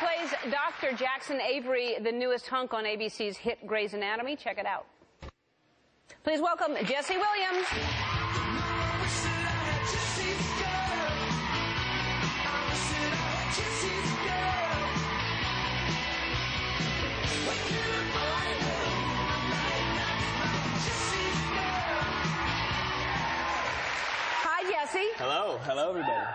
plays Dr. Jackson Avery, the newest hunk on ABC's hit Grey's Anatomy. Check it out. Please welcome Jesse Williams. Hi, Jesse. Hello. Hello, everybody.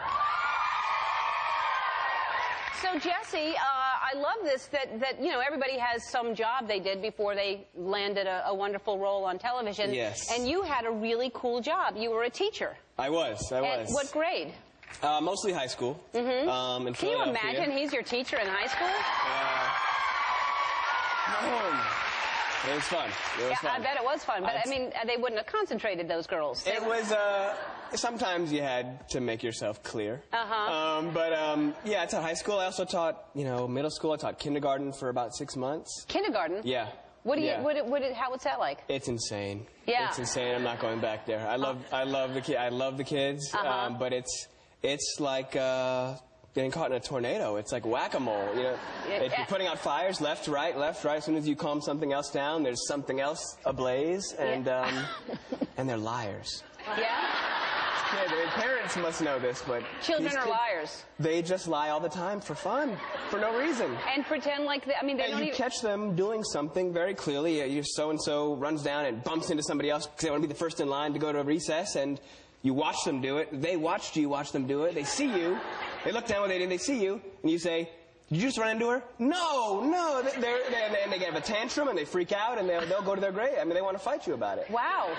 So, Jesse, I love this, that, you know, everybody has some job they did before they landed a wonderful role on television. Yes. And you had a really cool job. You were a teacher. I was. At what grade? Mostly high school. Mm-hmm. Can you imagine he's your teacher in high school? It was fun. It was fun. I bet it was fun. But, I mean, they wouldn't have concentrated, those girls. It was, sometimes you had to make yourself clear. Yeah, I taught high school. I also taught, you know, middle school. I taught kindergarten for about 6 months. Kindergarten? Yeah. What's that like? It's insane. Yeah. It's insane. I'm not going back there. I love the kids. But it's like, getting caught in a tornado. It's like whack-a-mole, you know. You're putting out fires left, right. As soon as you calm something else down, there's something else ablaze, and and they're liars. Yeah? Yeah, their parents must know this, but children are liars. They just lie all the time for fun, for no reason. And pretend like I mean, they don't you even catch them doing something very clearly. Your so-and-so runs down and bumps into somebody else because they want to be the first in line to go to recess, and you watch them do it. They watched you watch them do it. They see you. They look down what they did. They see you, and you say, "Did you just run into her?" No. And they have a tantrum, and they freak out, and they'll go to their grave. I mean, they want to fight you about it. Wow.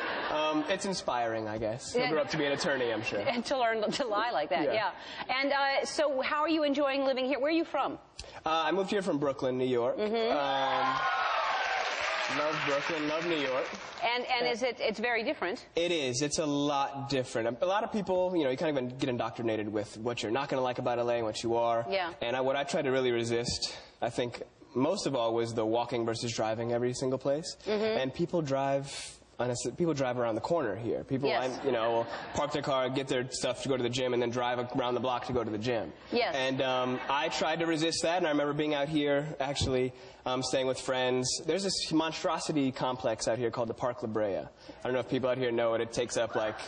It's inspiring, I guess. I'll grow up to be an attorney, I'm sure. And to learn to lie like that, yeah. And so, how are you enjoying living here? Where are you from? I moved here from Brooklyn, New York. Love Brooklyn, love New York. And it's very different? It is. It's a lot different. A lot of people, you know, you kind of get indoctrinated with what you're not going to like about LA and what you are. Yeah. And what I tried to really resist, I think, most of all, was the walking versus driving every single place. And people drive around the corner here. People, you know, park their car, get their stuff to go to the gym, and then drive around the block to go to the gym. Yes. And I tried to resist that, and I remember being out here, actually, staying with friends. There's this monstrosity complex out here called the Park La Brea. I don't know if people out here know it. It takes up, like,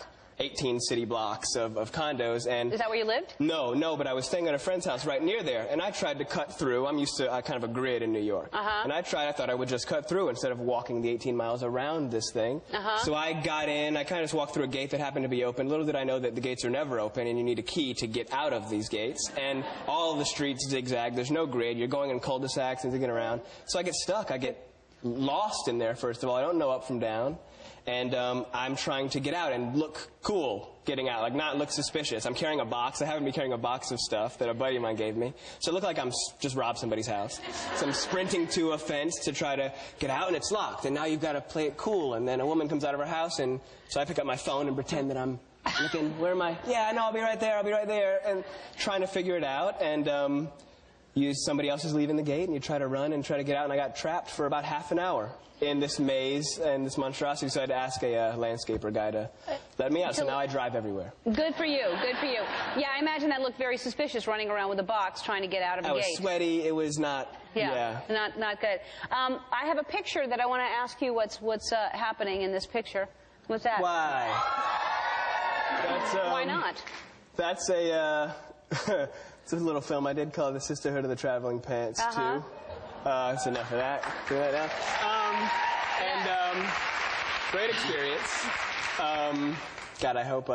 18 city blocks of condos. And is that where you lived? No, but I was staying at a friend's house right near there, and I tried to cut through. I'm used to kind of a grid in New York. And I thought I would just cut through instead of walking the 18 miles around this thing. So I got in, I kind of just walked through a gate that happened to be open. Little did I know that the gates are never open, and you need a key to get out of these gates. And all of the streets zigzag, there's no grid, you're going in cul-de-sacs and zigging around. So I get stuck, I get lost in there, first of all. I don't know up from down. And I'm trying to get out and look cool getting out, like not look suspicious. I'm carrying a box. I haven't been carrying a box of stuff that a buddy of mine gave me. So it looked like I'm just robbed somebody's house. So I'm sprinting to a fence to try to get out, and it's locked. And now you've got to play it cool. And then a woman comes out of her house, and so I pick up my phone and pretend that I'm looking, where am I? Yeah, no, I'll be right there. And trying to figure it out. And somebody else is leaving the gate, and you try to run and try to get out. And I got trapped for about half an hour in this maze and this monstrosity, so I had to ask a landscaper guy to let me out. So now I drive everywhere. Good for you. Yeah, I imagine that looked very suspicious, running around with a box trying to get out of a gate. I was sweaty. It was not. Not good. I have a picture that I want to ask you what's happening in this picture. What's that? Why? Why not? That's it's a little film I did called The Sisterhood of the Traveling Pants 2. It's enough of that. Do that now. Great experience. God, I hope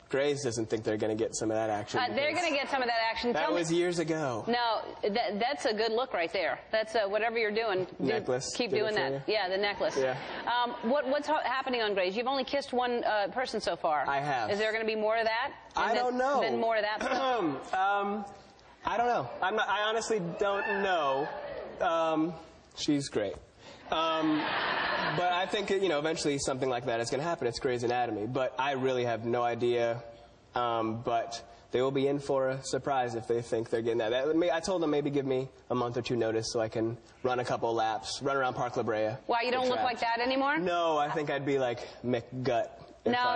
Grace doesn't think they're going to get some of that action. They're going to get some of that action. That was years ago. No, that's a good look right there. That's whatever you're doing. Necklace. Keep doing that. Yeah, the necklace. Yeah. What's happening on Grace? You've only kissed one person so far. I have. Is there going to be more of that? I don't know. Then more of that stuff? I don't know. I honestly don't know. She's great. But I think, you know, eventually something like that is going to happen. It's Grey's Anatomy. But I really have no idea. But they will be in for a surprise if they think they're getting that. I told them maybe give me a month or two notice so I can run a couple laps, run around Park La Brea. Why, you don't look like that anymore? No, I think I'd be like McGutt If no.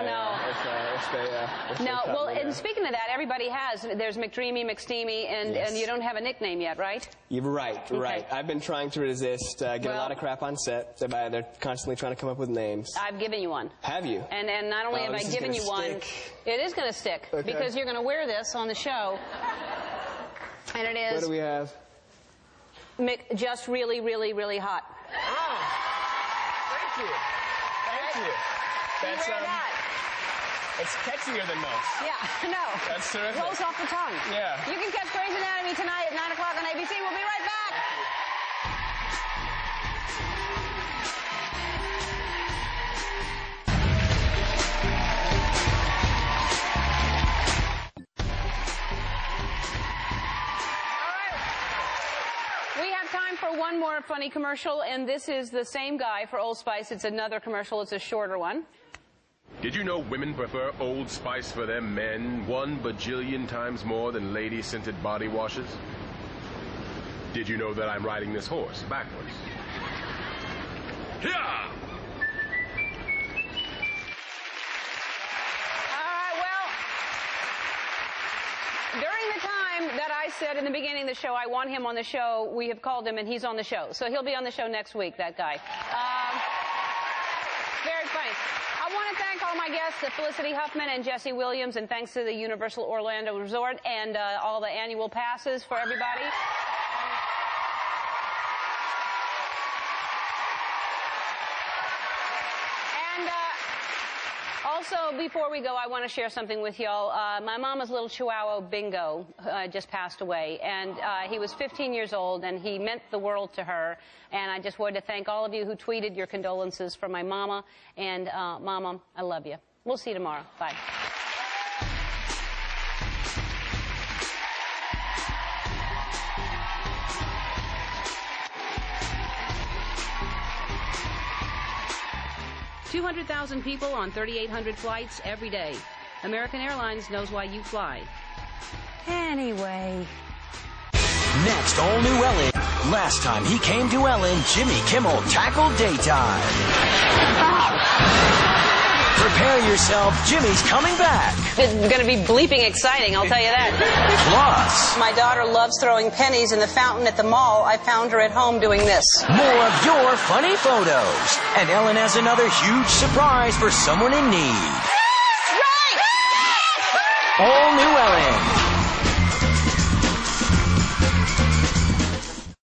they cut Well, me, and speaking of that, everybody has. There's McDreamy, McSteamy, and you don't have a nickname yet, right? You're right, Okay. right. I've been trying to resist. Get a lot of crap on set. They're constantly trying to come up with names. I've given you one. Have you? And not only have I given you one, it is going to stick because you're going to wear this on the show. And it is. What do we have? Just really, really, really hot. Oh, thank you. Thank you. That's it's catchier than most. Yeah, no. That's terrific. Rolls off the tongue. Yeah. You can catch Grey's Anatomy tonight at 9 o'clock on ABC. We'll be right back. We have time for one more funny commercial, and this is the same guy for Old Spice. It's another commercial. It's a shorter one. Did you know women prefer Old Spice for their men 1 bajillion times more than lady-scented body washes? Did you know that I'm riding this horse backwards? Yeah! During the time that I said in the beginning of the show, I want him on the show, we have called him and he's on the show. So he'll be on the show next week, that guy. Very funny. I want to thank all my guests, Felicity Huffman and Jesse Williams, and thanks to the Universal Orlando Resort and all the annual passes for everybody. Also, before we go, I want to share something with y'all. My mama's little Chihuahua, Bingo, just passed away, and he was 15 years old, and he meant the world to her. And I just wanted to thank all of you who tweeted your condolences for my mama. And Mama, I love you. We'll see you tomorrow. Bye. $200,000 people on 3,800 flights every day. American Airlines knows why you fly. Anyway. Next, all new Ellen. Last time he came to Ellen, Jimmy Kimmel tackled daytime. Prepare yourself, Jimmy's coming back. It's going to be bleeping exciting, I'll tell you that. Plus, my daughter loves throwing pennies in the fountain at the mall. I found her at home doing this. More of your funny photos. And Ellen has another huge surprise for someone in need. All new Ellen.